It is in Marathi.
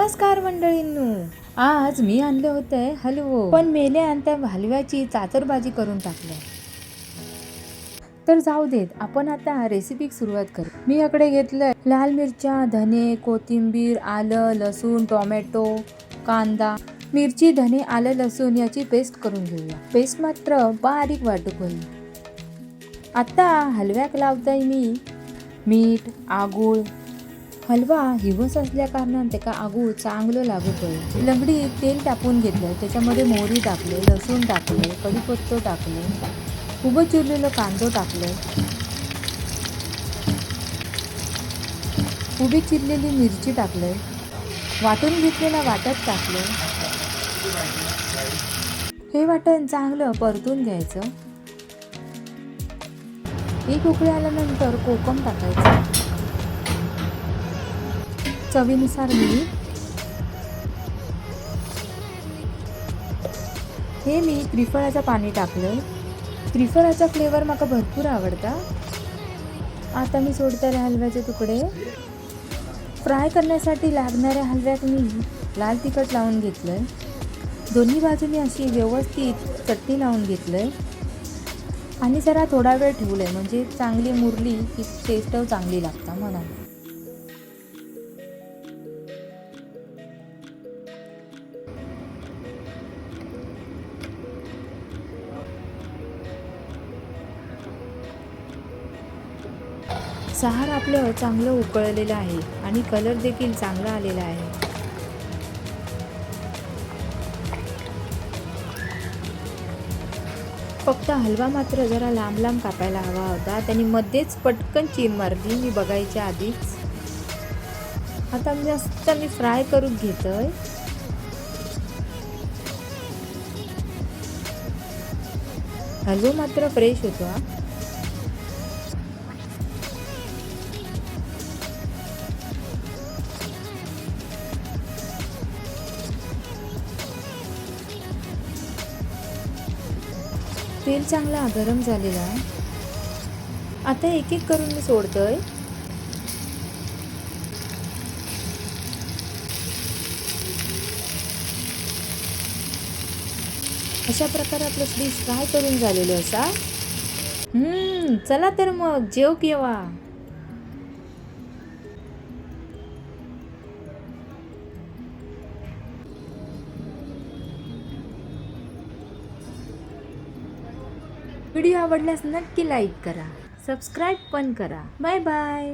नमस्कार मंडळींनो, आज मी आणलं होतं हलवो, पण मेले आणि त्या हलव्याची चाचरबाजी करून टाकल्या. तर जाऊ देत, आपण आता रेसिपी सुरुवात करू. मी याकडे घेतलंय लाल मिरच्या, धने, कोथिंबीर, आलं, लसूण, टोमॅटो, कांदा. मिरची, धने, आलं, लसूण याची पेस्ट करून घेऊया. पेस्ट मात्र बारीक वाटूक होईल. आता हलव्याक लावताय मी मीठ, आगूळ. हलवा हिवस असल्या कारणान त्याका आगूळ चांगलं लागू पडेल. लंगडीत तेल टाकून घेतलं, त्याच्यामध्ये मोहरी टाकले, लसूण टाकले, कढीपत्ता टाकले, उभं चिरलेलं कांदो टाकले, उभी चिरलेली मिरची टाकले, वाटून घेतलेला वाटण टाकले. हे वाटण चांगलं परतून घ्यायचं. एक उकळी आल्यानंतर कोकम टाकायचं, चवीनुसार मीठ. हे मी त्रिफळाचं पाणी टाकलं. त्रिफळाचा फ्लेवर माका भरपूर आवडता. आता मी सोडताना हलव्याचे तुकडे. फ्राय करण्यासाठी लागणाऱ्या हलव्यात मी लाल तिखट लावून घेतलंय. दोन्ही बाजूनी अशी व्यवस्थित चटणी लावून घेतलंय आणि जरा थोडा वेळ ठेवलंय, म्हणजे चांगली मुरली की टेस्ट चांगली लागता म्हणून. सार आपलं चांगलं उकळलेलं आहे आणि कलर देखील चांगला आलेला आहे. फक्त हलवा मात्र जरा लांब लांब कापायला हवा होता, त्यांनी मध्येच पटकन चीन मारली मी बघायच्या आधीच. आता मस्त मी फ्राय करून घेतोय. हलवा मात्र फ्रेश होतो. तेल चांगला गरम झालेला आहे. आता एक एक करून मी सोडतोय. अशा प्रकारे आपलं डिश फ्राय करून झालेलं असा. चला तर मग जेव केव्हा. व्हिडिओ आवडल्यास नक्की लाईक करा, सबस्क्राईब पण करा. Bye bye.